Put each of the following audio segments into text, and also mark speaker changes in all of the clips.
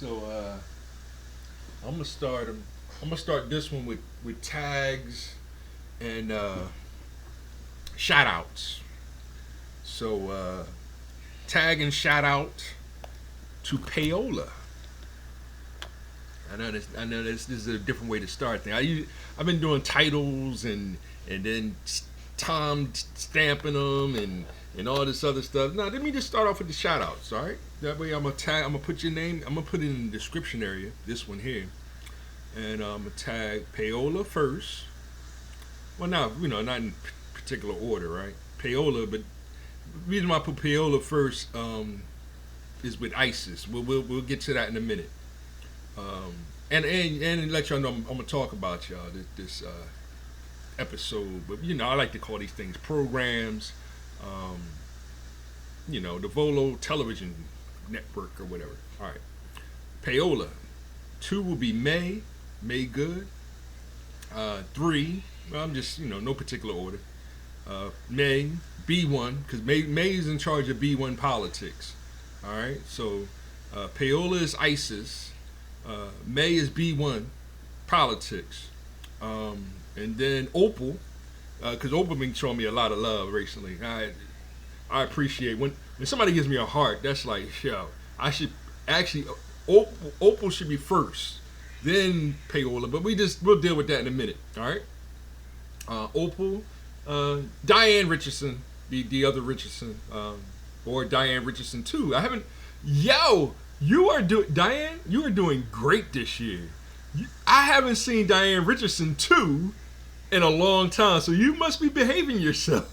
Speaker 1: So I'm gonna start. I'm gonna start this one with tags and shout outs. So tag and shout out to Paola. This is a different way to start things. I've been doing titles and then Tom stamping them and all this other stuff. Now let me just start off with the shout outs, all right? That way I'm gonna put your name, I'm gonna put it in the description area, this one here. And I'm gonna tag Paola first. Well, now, not in particular order, right? Paola, but the reason why I put Paola first is with ISIS. We'll get to that in a minute. And let y'all know I'm gonna talk about y'all this episode. But I like to call these things programs. The Volo television network or whatever. All right, Paola. 2 will be May Good. 3, well, I'm just no particular order. May B1, because May is in charge of B1 politics. All right, so Paola is ISIS. May is B1 politics. And then Opal, because Opal been showing me a lot of love recently. I appreciate when somebody gives me a heart. That's like, yo, I should actually Opal should be first, then Paola. But we'll deal with that in a minute. All right. Opal, Diane Richardson, the other Richardson, or Diane Richardson too. I haven't. Yo, Diane. You are doing great this year. I haven't seen Diane Richardson 2 in a long time, so you must be behaving yourself.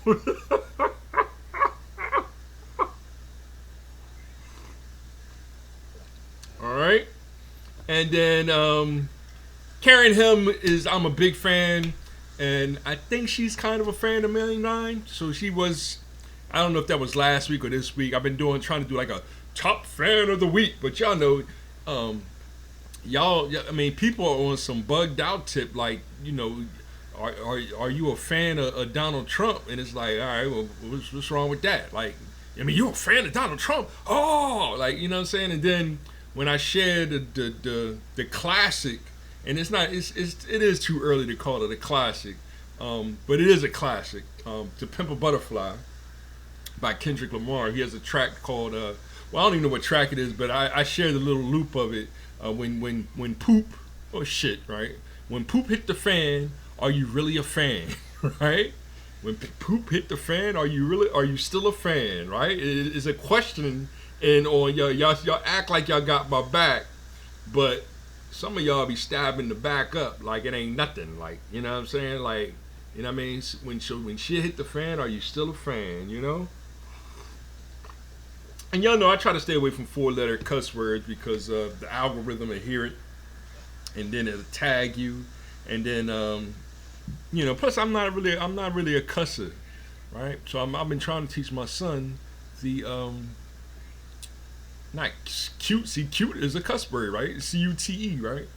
Speaker 1: All right, and then Karen Him I'm a big fan, and I think she's kind of a fan of Million Nine. So she was. I don't know if that was last week or this week. I've been trying to do like a top fan of the week, but y'all know. I mean, people are on some bugged out tip, like, are you a fan of Donald Trump? And it's like, all right, well, what's wrong with that? Like, I mean, you're a fan of Donald Trump? Oh, like, you know what I'm saying? And then when I shared the classic, and it is too early to call it a classic, but it is a classic. To Pimp a Butterfly by Kendrick Lamar. He has a track called, I don't even know what track it is, but I shared a little loop of it. When poop, oh shit, right? When poop hit the fan, are you really a fan, right? When poop hit the fan, are you still a fan, right? It's a question, and y'all act like y'all got my back, but some of y'all be stabbing the back up like it ain't nothing, like, you know what I'm saying? Like, you know what I mean? When shit hit the fan, are you still a fan, And y'all know I try to stay away from 4-letter cuss words because the algorithm will hear it, and then it'll tag you, and then Plus, I'm not really a cusser, right? So I've been trying to teach my son the not cute. See, cute is a cuss word, right? CUTE, right?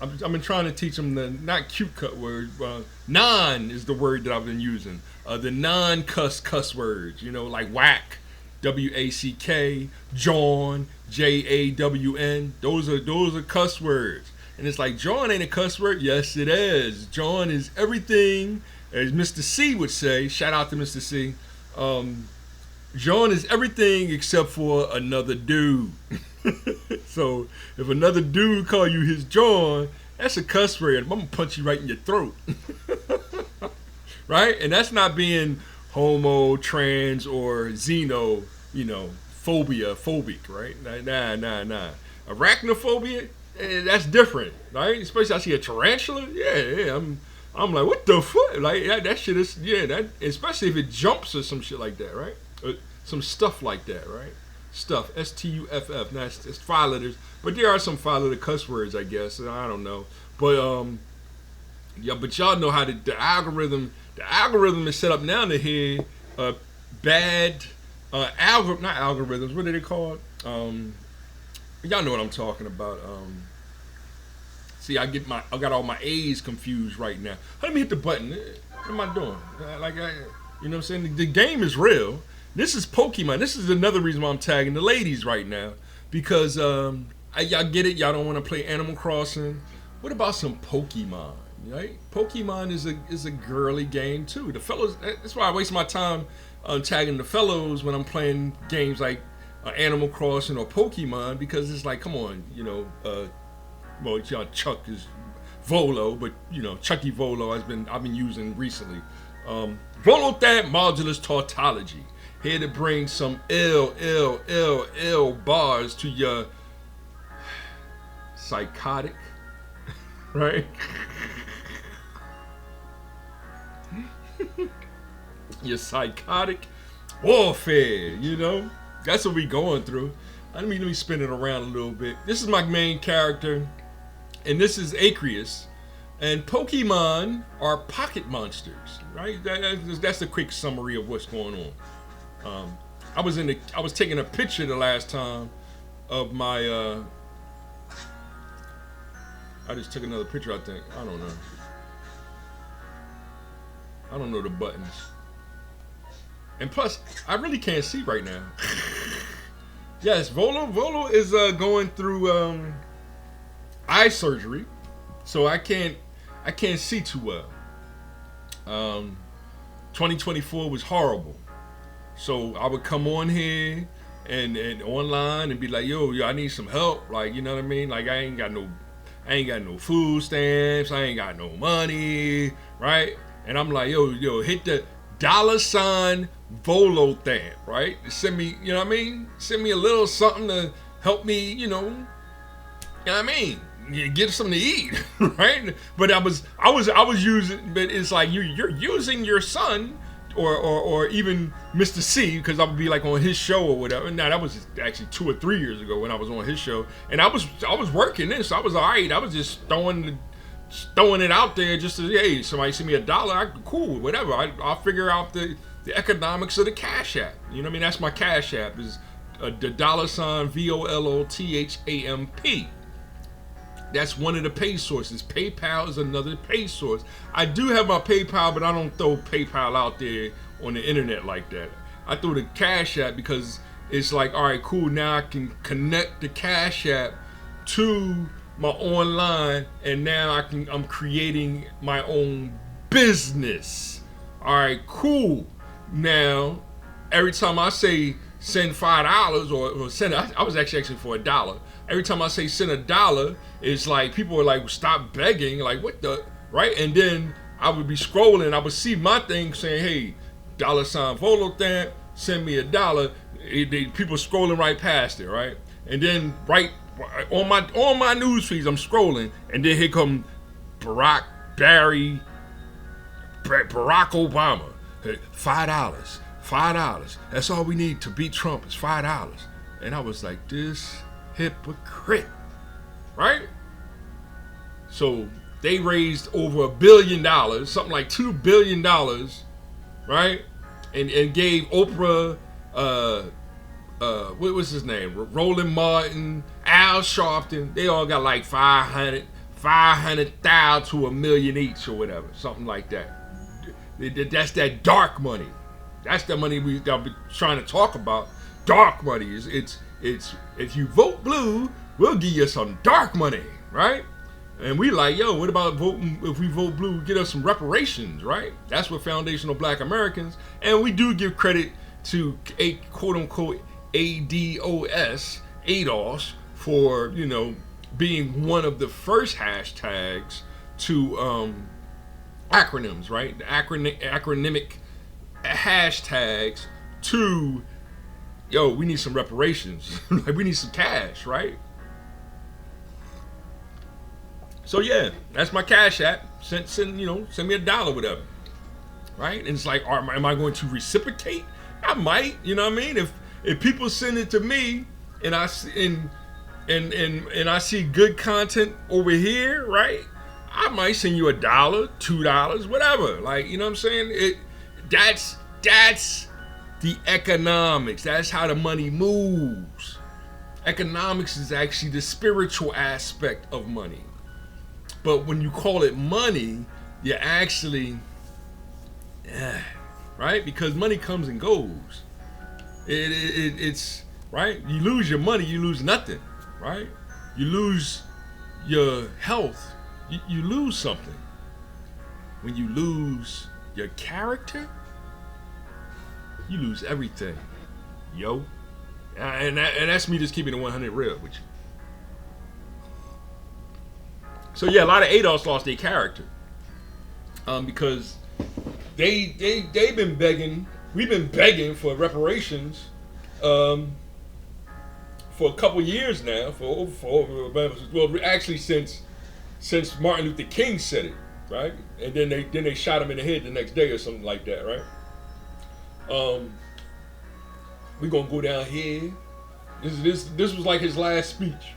Speaker 1: I've been trying to teach him the not cute cut word. Non is the word that I've been using. The non-cuss words, like whack. WACK, John, JAWN. Those are cuss words. And it's like, John ain't a cuss word. Yes, it is. John is everything, as Mr. C would say. Shout out to Mr. C. John is everything except for another dude. So if another dude call you his John, that's a cuss word. I'm gonna punch you right in your throat. Right? And that's not being homo, trans, or xeno, phobic, right? Nah. Arachnophobia, that's different, right? Especially I see a tarantula, yeah. I'm like, what the fuck? Like that shit is, that, especially if it jumps or some shit like that, right? Some stuff like that, right? Stuff, STUFF. Now it's 5 letters, but there are some 5-letter cuss words, I guess. I don't know, but but y'all know how the algorithm. The algorithm is set up now to hear bad not algorithms. What are they called? Y'all know what I'm talking about. See, I got all my A's confused right now. Let me hit the button. What am I doing? You know what I'm saying? The game is real. This is Pokemon. This is another reason why I'm tagging the ladies right now. because y'all get it. Y'all don't want to play Animal Crossing. What about some Pokemon? Right? Pokemon is a girly game too. The fellows. That's why I waste my time tagging the fellows when I'm playing games like Animal Crossing or Pokemon, because it's like, come on, well, y'all Chuck is Volo, but Chucky Volo I've been using recently. Volothamp modulus tautology, here to bring some ill bars to your psychotic, right? Your psychotic warfare, that's what we going through. Let me spin it around a little bit. This is my main character, and this is Acreus. And Pokemon are pocket monsters, right? That's a quick summary of what's going on. I was taking a picture the last time of my. I just took another picture. I think, I don't know. I don't know the buttons. And plus, I really can't see right now. Yes, Volo is going through eye surgery, so I can't see too well. 2024 was horrible, so I would come on here and online and be like, yo, I need some help, like, you know what I mean? Like, I ain't got no food stamps, I ain't got no money, right? And I'm like, yo, hit the $ volothamp, right? Send me, you know what I mean? Send me a little something to help me, you know what I mean? Get something to eat, right? But I was using, but it's like you're using your son or even Mr. C, because I would be like on his show or whatever. Now that was actually 2 or 3 years ago when I was on his show, and I was working this. I was alright. I was just throwing it out there just to, hey, somebody send me $1, cool, whatever. I'll figure out the economics of the Cash App. You know what I mean? That's my Cash App, is the $ VOLOTHAMP. That's one of the pay sources. PayPal is another pay source. I do have my PayPal, but I don't throw PayPal out there on the internet like that. I throw the Cash App because it's like, all right, cool, now I can connect the Cash App to my online, and now I'm creating my own business. All right, cool. Now, every time I say send $5 or send, I was actually for $1. Every time I say send $1, it's like people are like, stop begging, like what the, right? And then I would be scrolling, I would see my thing saying, hey, $ volothamp, send me $1. People scrolling right past it, right? And then right on my news feeds, I'm scrolling, and then here come Barack Obama, $5. That's all we need to beat Trump is $5. And I was like, this hypocrite, right? So they raised over $1 billion, something like $2 billion, right? And gave Oprah, what was his name? Roland Martin, Al Sharpton. They all got like 500,000 to $1 million each or whatever, something like that. That's that dark money. That's the money I've been trying to talk about. Dark money it's if you vote blue, we'll give you some dark money, right? And we like, yo, what about voting? If we vote blue, get us some reparations, right? That's what Foundational Black Americans, and we do give credit to a quote unquote ADOS for, being one of the first hashtags to acronyms, right? The acronymic hashtags to, yo, we need some reparations. Like, we need some cash, right? So yeah, that's my Cash App. Send me $1, whatever, right? And it's like, am I going to reciprocate? I might, you know what I mean? If people send it to me and I see and I see good content over here, right? I might send you $1, $2, whatever. Like, you know what I'm saying? That's the economics. That's how the money moves. Economics is actually the spiritual aspect of money. But when you call it money, you're actually, right? Because money comes and goes. It's right? You lose your money, you lose nothing, right? You lose your health, you lose something. When you lose your character, you lose everything, yo. And that's me just keeping it 100 real with you. So yeah, a lot of ADOS lost their character because they've been begging. We've been begging for reparations for a couple years now. Well, actually since Martin Luther King said it, right? And then they shot him in the head the next day or something like that, right? We're gonna go down here. This was like his last speech.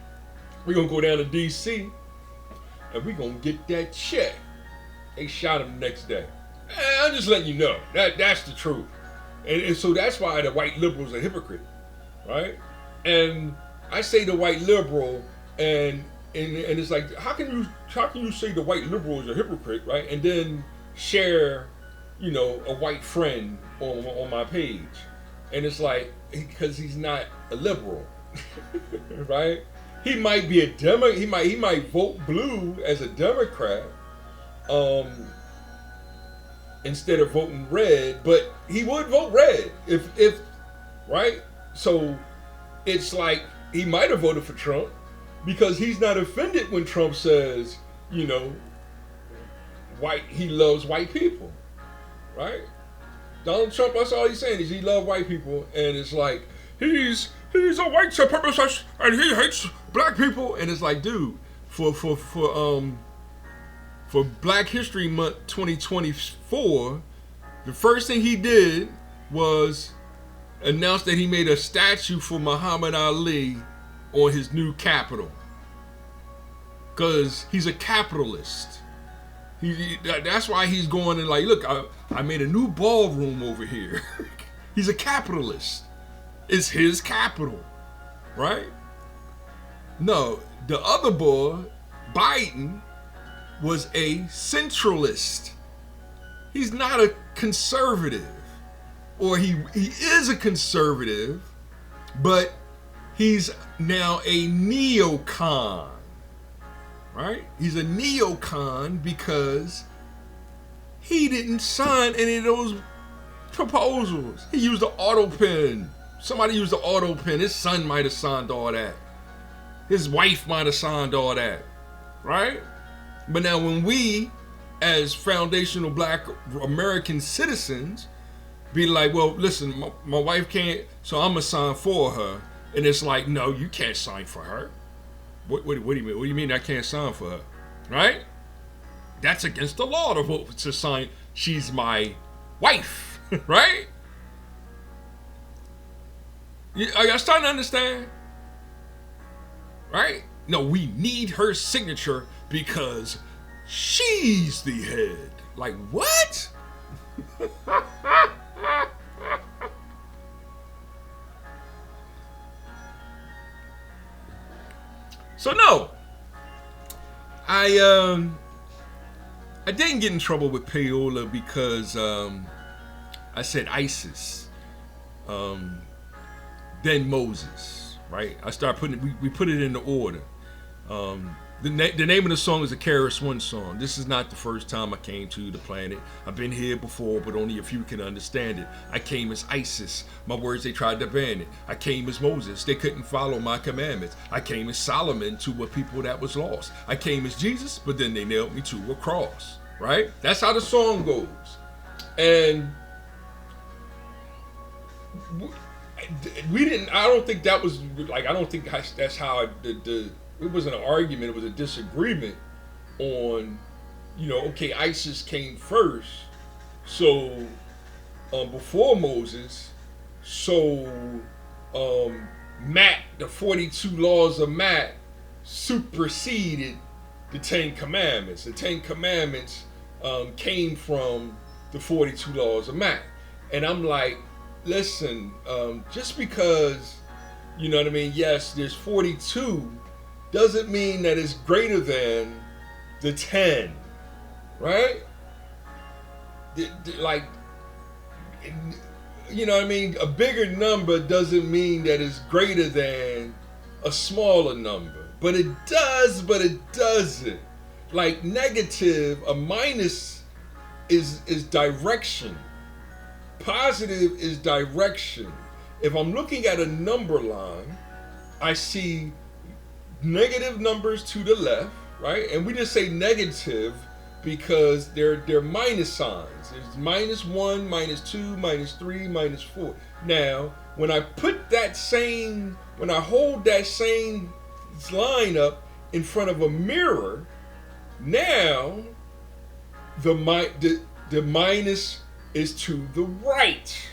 Speaker 1: We're gonna go down to DC and we're gonna get that check. They shot him the next day. I'm just letting you know. That's the truth. And so that's why the white liberal's a hypocrite, right? And I say the white liberal, and it's like, how can you say the white liberal is a hypocrite, right? And then share, a white friend on my page, and it's like, because he's not a liberal, right? He might be a he might vote blue as a Democrat, instead of voting red, but he would vote red if right? So it's like he might have voted for Trump because he's not offended when Trump says, he loves white people, right? Donald Trump, that's all he's saying is he loves white people, and it's like he's a white supremacist and he hates black people, and it's like, dude, for Black History Month 2024, the first thing he did was announce that he made a statue for Muhammad Ali on his new Capitol. Because he's a capitalist. That's why he's going and like, look, I made a new ballroom over here. He's a capitalist. It's his capital, right? No, the other boy, Biden, was a centralist. He's not a conservative, or he is a conservative, but he's now a neocon, right? He's a neocon because he didn't sign any of those proposals. He used the auto pen. Somebody used the auto pen. His son might have signed all that. His wife might have signed all that, right? But now when we, as foundational black American citizens, be like, well, listen, my wife can't, so I'm going to sign for her. And it's like, no, you can't sign for her. What do you mean? What do you mean I can't sign for her? Right? That's against the law to vote to sign. She's my wife, right? Are y'all starting to understand? Right? No, we need her signature because she's the head. Like, what? So no, I didn't get in trouble with payola because I said ISIS, then Moses, right? I started putting we put it into order. The name of the song is a KRS-One song. This is not the first time I came to the planet. I've been here before, but only a few can understand it. I came as ISIS. My words, they tried to ban it. I came as Moses. They couldn't follow my commandments. I came as Solomon to a people that was lost. I came as Jesus, but then they nailed me to a cross, right? That's how the song goes. And we didn't, I don't think that was, like, I don't think that's how it wasn't an argument, it was a disagreement on, okay, ISIS came first, so before Moses, so Matt, the 42 laws of Matt superseded the 10 commandments. The 10 commandments came from the 42 laws of Matt. And I'm like, listen, just because, yes, there's 42, doesn't mean that it's greater than the 10, right? Like, you know what I mean, a bigger number doesn't mean that it's greater than a smaller number. But it does, but it doesn't. Like negative, a minus is direction. Positive is direction. If I'm looking at a number line, I see negative numbers to the left, right? And we just say negative because they're minus signs. There's -1, -2, -3, -4. Now, when I hold that same line up in front of a mirror, now the minus is to the right.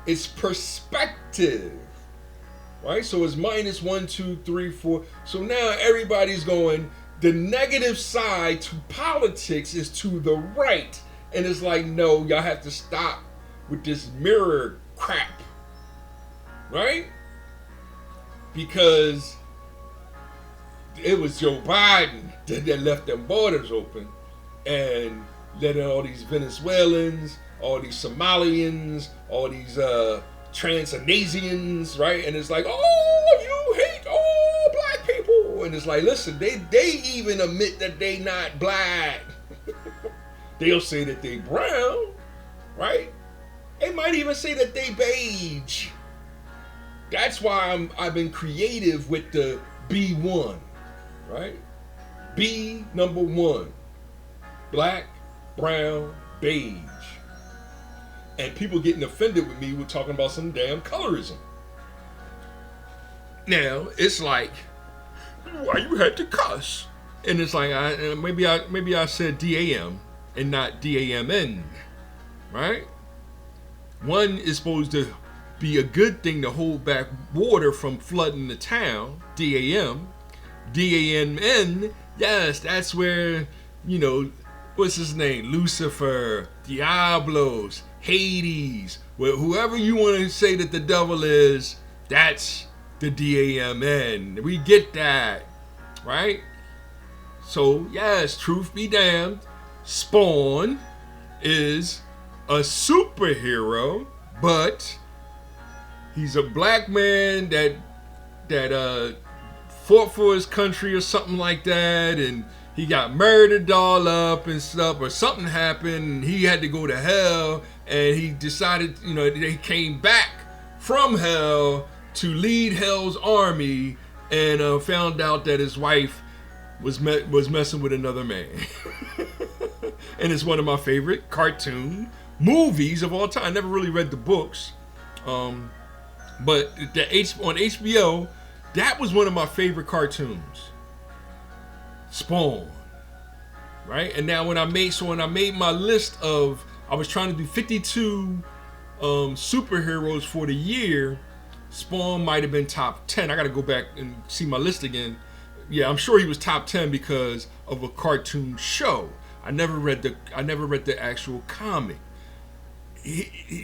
Speaker 1: It's perspective, right? So it's -1, 2, 3, 4. So now everybody's going, the negative side to politics is to the right. And it's like, no, y'all have to stop with this mirror crap, right? Because it was Joe Biden that left them borders open and letting all these Venezuelans, all these Somalians, all these Transnasians, right? And it's like, oh, you hate all black people. And it's like, listen, they even admit that they not black. They'll say that they brown, right? They might even say that they beige. That's why I've been creative with the B1, right? B number 1, black, brown, beige. And people getting offended with me with talking about some damn colorism. Now, it's like, why you had to cuss? And it's like, maybe I said DAM and not DAMN, right? One is supposed to be a good thing to hold back water from flooding the town, DAM. DAMN, yes, that's where, you know, what's his name? Lucifer, Diablos, Hades, whoever you want to say that the devil is, that's the DAMN. We get that, right? So, yes, truth be damned, Spawn is a superhero, but he's a black man that fought for his country or something like that, and he got murdered all up and stuff, or something happened, and he had to go to hell, and he decided, you know, they came back from hell to lead hell's army, and found out that his wife was messing with another man. And it's one of my favorite cartoon movies of all time. I never really read the books, but on HBO, that was one of my favorite cartoons. Spawn, right? And now when I made my list of, I was trying to do 52 superheroes for the year, Spawn might have been top 10. I got to go back and see my list again. Yeah, I'm sure he was top 10 because of a cartoon show. I never read the actual comic.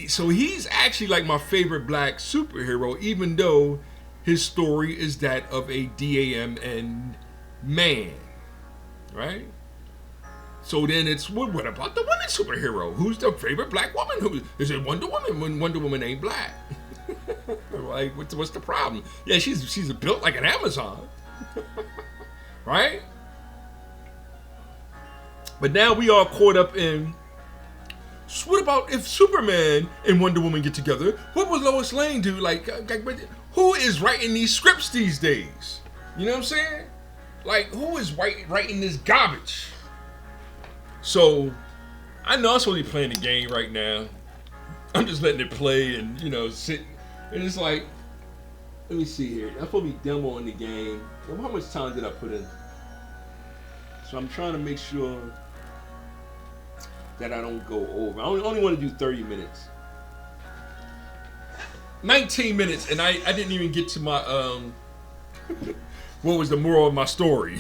Speaker 1: So he's actually like my favorite black superhero, even though his story is that of a DAMN man, right? So then it's, what about the woman superhero? Who's the favorite black woman? Who is it? Wonder Woman? When Wonder Woman ain't black. Like, what's the problem? Yeah, she's built like an Amazon, right? But now we are caught up in, so what about if Superman and Wonder Woman get together? What would Lois Lane do? Like who is writing these scripts these days? You know what I'm saying? Like, who is writing this garbage? So, I know I'm supposed to be playing the game right now. I'm just letting it play and, you know, sit. And it's like, let me see here. I'm supposed to be demoing the game. Well, how much time did I put in? So I'm trying to make sure that I don't go over. I only want to do 30 minutes. 19 minutes, and I didn't even get to my, what was the moral of my story?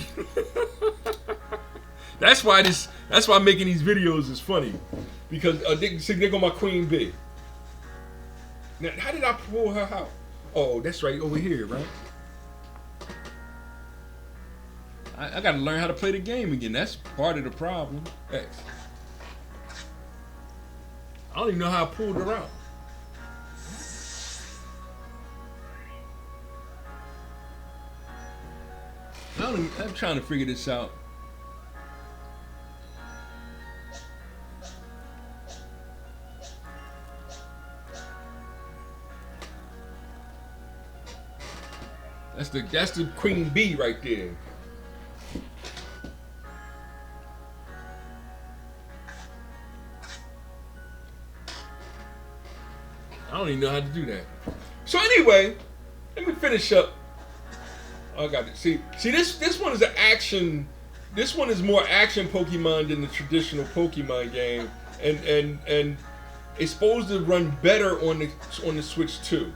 Speaker 1: That's why making these videos is funny. Because, there go my queen bee. Now, how did I pull her out? Oh, that's right, over here, right? I gotta learn how to play the game again. That's part of the problem. X. I don't even know how I pulled her out. trying to figure this out. That's the queen bee right there. I don't even know how to do that. So anyway, let me finish up. I got it. See this one is an action. This one is more action Pokemon than the traditional Pokemon game, and it's supposed to run better on the Switch too.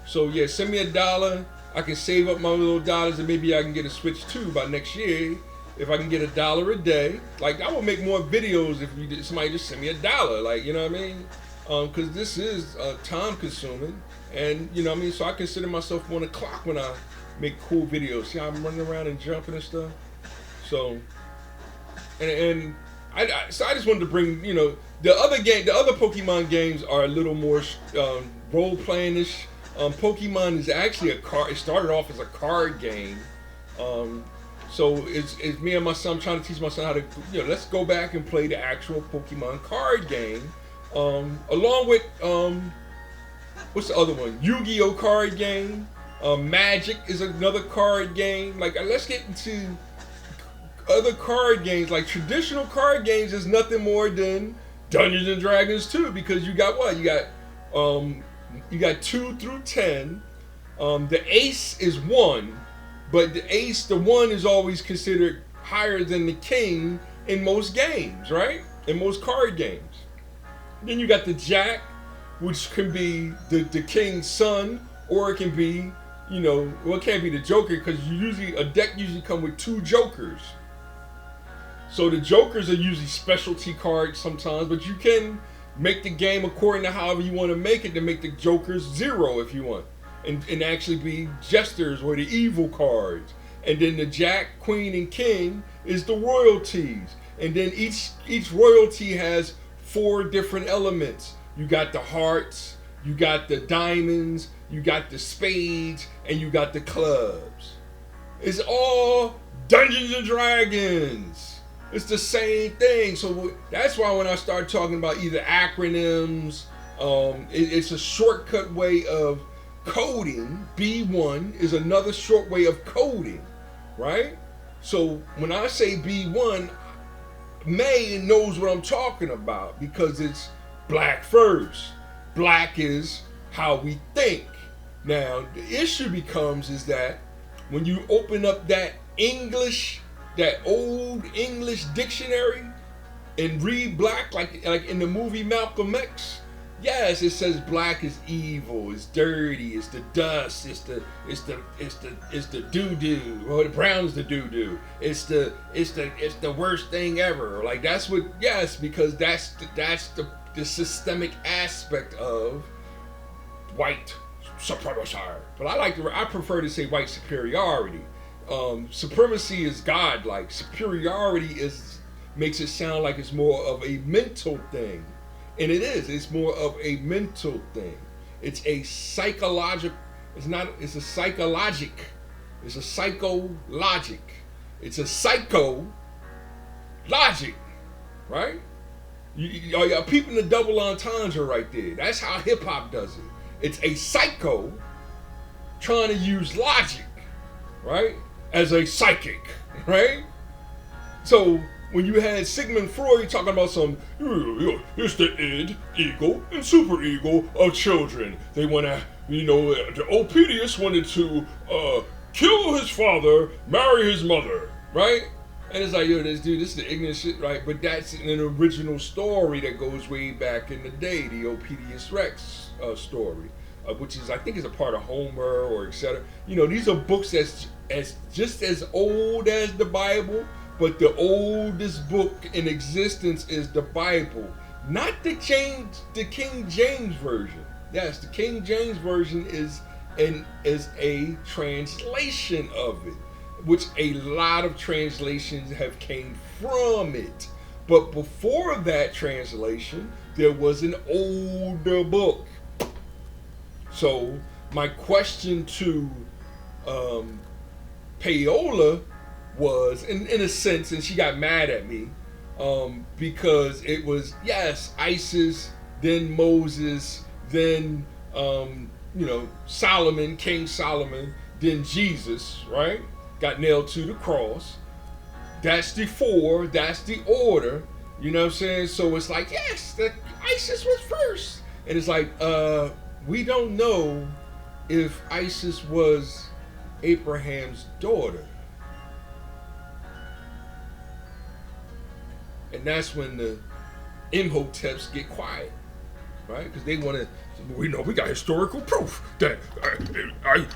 Speaker 1: So yeah, send me $1. I can save up my little dollars and maybe I can get a Switch 2 by next year. If I can get $1 a day, like I will make more videos if somebody just send me $1. Like, you know what I mean? Because this is time consuming, and you know what I mean. So I consider myself on the clock when I make cool videos. See how I'm running around and jumping and stuff. So, and I just wanted to bring, you know, the other Pokemon games are a little more role playing-ish. Pokemon is actually a card. It started off as a card game. So it's me and my son. I'm trying to teach my son how to, you know, let's go back and play the actual Pokemon card game. Along with what's the other one? Yu-Gi-Oh card game. Magic is another card game. Like, let's get into other card games. Like traditional card games is nothing more than Dungeons and Dragons 2, because you got what? You got 2 through 10. The ace is 1, but the 1 is always considered higher than the king in most games, right? In most card games. Then you got the jack, which can be the king's son, or it can be, you know, well, it can't be the joker, because a deck usually come with 2 jokers. So the jokers are usually specialty cards sometimes, but you can make the game according to however you want to make it, to make the jokers 0 if you want, and actually be jesters or the evil cards. And then the jack, queen, and king is the royalties. And then each royalty has 4 different elements. You got the hearts, you got the diamonds, you got the spades, and you got the clubs. It's all Dungeons and Dragons. It's the same thing. So that's why when I start talking about either acronyms, it's a shortcut way of coding. B1 is another short way of coding, right? So when I say B1, May knows what I'm talking about, because it's black first. Black is how we think. Now the issue becomes is that when you open up that old English dictionary and read black, like in the movie Malcolm X, yes, it says black is evil, it's dirty, it's the dust, it's the doo-doo, or the brown's the doo-doo, it's the worst thing ever. Like that's what, yes, because that's the systemic aspect of white supremacy. But I prefer to say white superiority. Supremacy is godlike. Superiority makes it sound like it's more of a mental thing. And it is. It's more of a mental thing. It's a psychologic. It's a psychologic. It's a psychologic. It's a psycho logic, right? You're peeping the double entendre right there. That's how hip hop does it. It's a psycho trying to use logic, right, as a psychic, right? So when you had Sigmund Freud talking about it's the id, ego, and superego of children. They want to, the Oedipus wanted to kill his father, marry his mother, right? And it's like, this is the ignorant shit, right? But that's an original story that goes way back in the day, the Oedipus Rex story, which is, I think, is a part of Homer or etc. These are books that's just as old as the Bible, but the oldest book in existence is the Bible, not the King James version. Yes, the King James version is a translation of it, which a lot of translations have came from it. But before that translation, there was an older book. So my question to Paola was, in a sense, and she got mad at me because it was, yes, Isis, then Moses, then Solomon, King Solomon, then Jesus, right? Got nailed to the cross. That's the four, that's the order, you know what I'm saying? So it's like, yes, the Isis was first. And it's like, we don't know if Isis was Abraham's daughter. And that's when the Imhoteps get quiet, right? Because they want to, we got historical proof that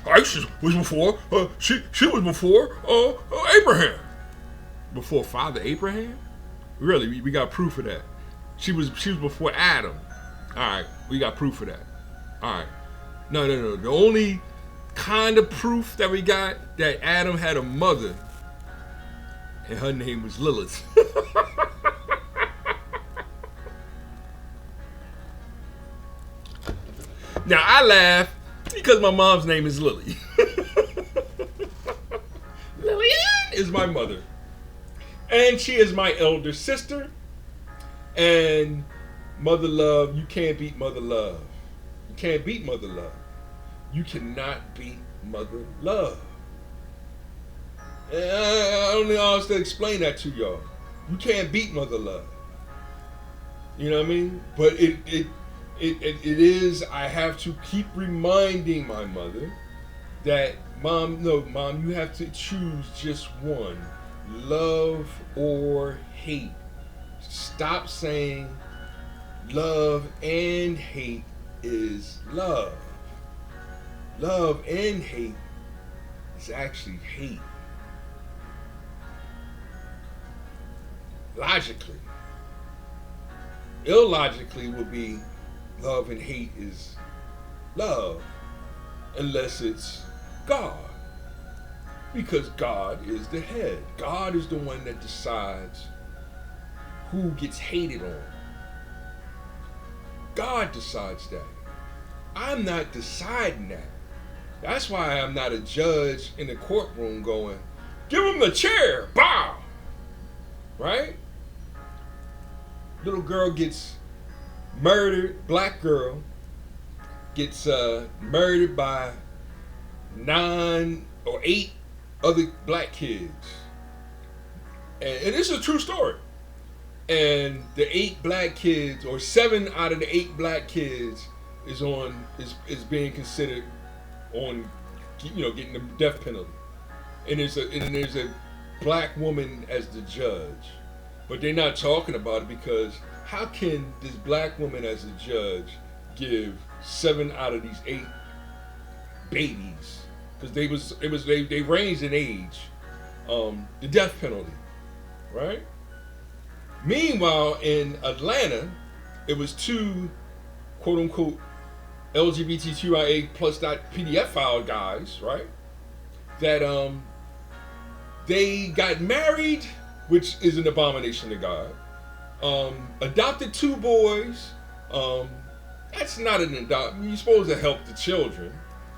Speaker 1: Isis was before, she was before Abraham. Before Father Abraham? Really, we got proof of that. She was before Adam. All right, we got proof of that. All right. No. The only kind of proof that we got that Adam had a mother, and her name was Lilith. Now I laugh because my mom's name is Lily. Lillian is my mother. And she is my elder sister. And mother love, you can't beat mother love. You can't beat mother love. You cannot beat mother love. And I don't know how else to explain that to y'all. You can't beat mother love. You know what I mean? But it is, I have to keep reminding my mother that, Mom, you have to choose just one. Love or hate. Stop saying love and hate is love. Love and hate is actually hate. Logically. Illogically would be love and hate is love, unless it's God. Because God is the head. God is the one that decides who gets hated on. God decides that. I'm not deciding that. That's why I'm not a judge in the courtroom going, give him the chair, bow. Right? Little girl gets murdered, black girl gets murdered by 9 or 8 other black kids. And this is a true story. And the 8 black kids, or 7 out of the 8 black kids is being considered on, getting the death penalty. And there's a black woman as the judge. But they're not talking about it because how can this black woman as a judge give 7 out of these 8 babies, because they ranged in age, the death penalty, right? Meanwhile, in Atlanta, it was 2 quote unquote LGBTQIA plus .pdf file guys, right? That they got married, which is an abomination to God. Adopted 2 boys. That's not an adoption. You're supposed to help the children.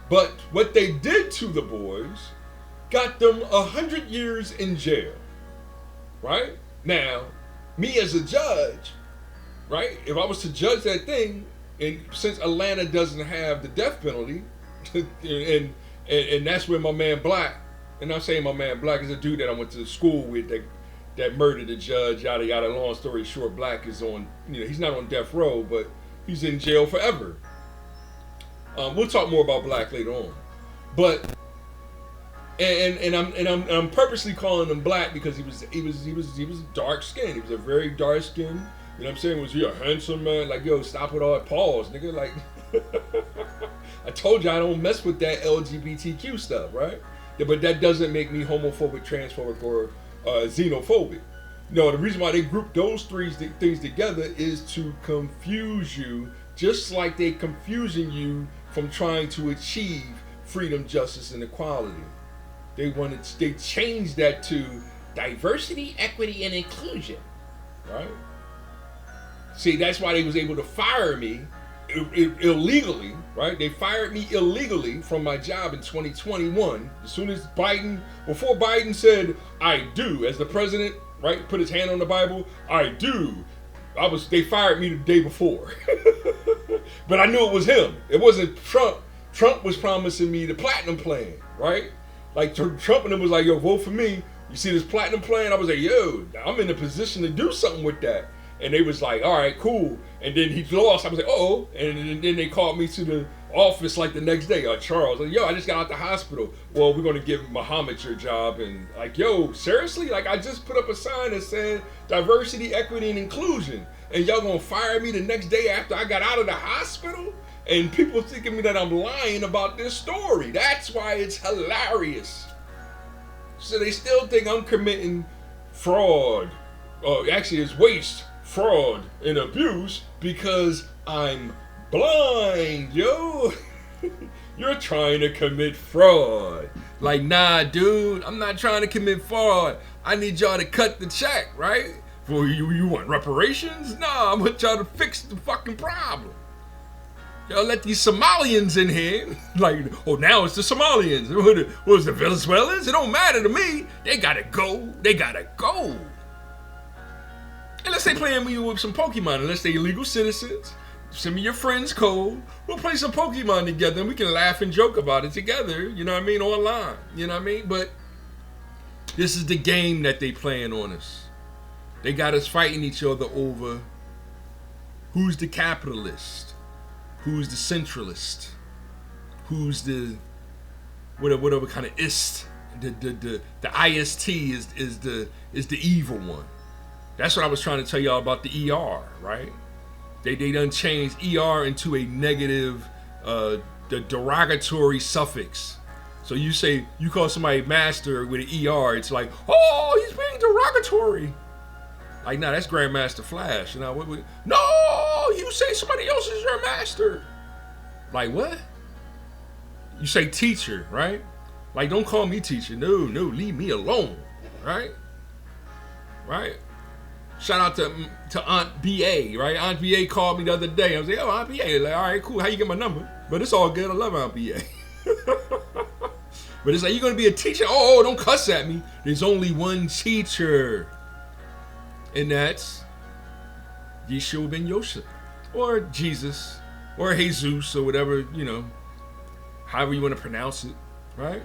Speaker 1: But what they did to the boys got them 100 years in jail. Right? Now, me as a judge, right? If I was to judge that thing, and since Atlanta doesn't have the death penalty, and that's where my man Black, and I'm saying my man Black is a dude that I went to school with that murdered the judge, yada yada. Long story short, Black is on, he's not on death row, but he's in jail forever. We'll talk more about Black later on, but and I'm purposely calling him Black because he was dark skinned. He was a very dark skinned. You know what I'm saying? Was he a handsome man? Like, yo, stop with all that pause, nigga. Like, I told you I don't mess with that LGBTQ stuff, right? Yeah, but that doesn't make me homophobic, transphobic, or xenophobic. No, the reason why they group those 3 things together is to confuse you, just like they're confusing you from trying to achieve freedom, justice, and equality. They changed that to diversity, equity, and inclusion, right? See, that's why they was able to fire me illegally, right? They fired me illegally from my job in 2021. As soon as before Biden said, I do, as the president, right, put his hand on the Bible, I do. They fired me the day before. But I knew it was him. It wasn't Trump. Trump was promising me the platinum plan, right? Like Trump and them was like, yo, vote for me. You see this platinum plan? I was like, yo, I'm in a position to do something with that. And they was like, all right, cool. And then he lost. I was like, oh. And then they called me to the office like the next day. Charles, like, yo, I just got out the hospital. Well, we're going to give Muhammad your job. And like, yo, seriously? Like, I just put up a sign that said diversity, equity, and inclusion. And y'all going to fire me the next day after I got out of the hospital? And people thinking me that I'm lying about this story. That's why it's hilarious. So they still think I'm committing fraud. Actually, it's waste, fraud, and abuse because I'm blind, yo. You're trying to commit fraud. Like, nah, dude, I'm not trying to commit fraud. I need y'all to cut the check, right? For you want reparations? Nah, I'm gonna try to fix the fucking problem. Y'all let these Somalians in here. Like, oh, now it's the Somalians. What was the Venezuelans? It don't matter to me. They gotta go. They gotta go. Unless they playing me with some Pokemon, unless they illegal citizens. Send me your friend's code. We'll play some Pokemon together and we can laugh and joke about it together. You know what I mean? Online. You know what I mean? But this is the game that they playing on us. They got us fighting each other over who's the capitalist, who's the centralist, who's the whatever kind of ist. The IST is the evil one. That's what I was trying to tell y'all about the ER, right? They done changed ER into a negative, the derogatory suffix. So you call somebody master with an ER, it's like, oh, he's being derogatory. Like, nah, that's Grandmaster Flash. You know, no, you say somebody else is your master. Like, what? You say teacher, right? Like, don't call me teacher. No, leave me alone, right? Right? Shout out to Aunt B.A., right? Aunt B.A. called me the other day. I was like, oh, Aunt B.A. Like, all right, cool. How you get my number? But it's all good. I love Aunt B.A. But it's like, you're going to be a teacher? Oh, don't cuss at me. There's only one teacher. And that's Yeshua ben Yosef. Or Jesus. Or Jesus. Or whatever, you know. However you want to pronounce it. Right?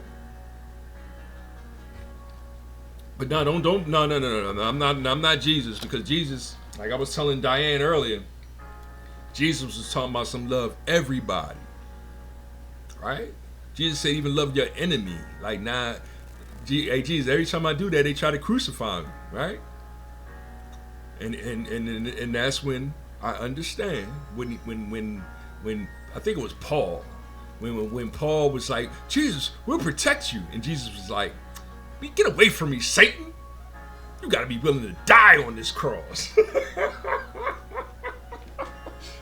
Speaker 1: But no, no. I'm not Jesus, because Jesus, like I was telling Diane earlier, Jesus was talking about some love everybody, right? Jesus said even love your enemy. Like, nah, hey Jesus, every time I do that, they try to crucify me, right? And that's when I understand when I think it was Paul, when Paul was like, Jesus, we'll protect you, and Jesus was like, get away from me, Satan. You gotta be willing to die on this cross.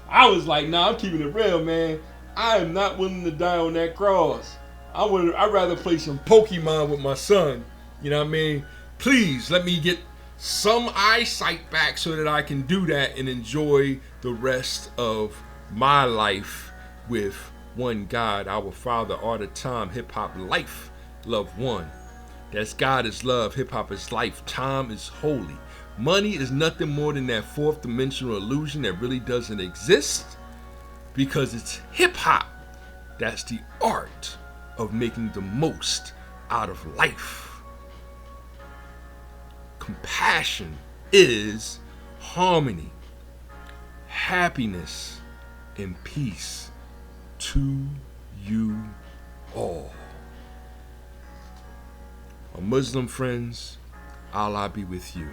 Speaker 1: I was like, nah, I'm keeping it real, man. I am not willing to die on that cross. I'd rather play some Pokemon with my son. You know what I mean? Please let me get some eyesight back so that I can do that and enjoy the rest of my life with one God, our Father, all the time. Hip hop life, love one. That's God is love, hip hop is life, time is holy. Money is nothing more than that fourth dimensional illusion that really doesn't exist, because it's hip hop. That's the art of making the most out of life. Compassion is harmony, happiness, and peace to you all. My Muslim friends, Allah be with you.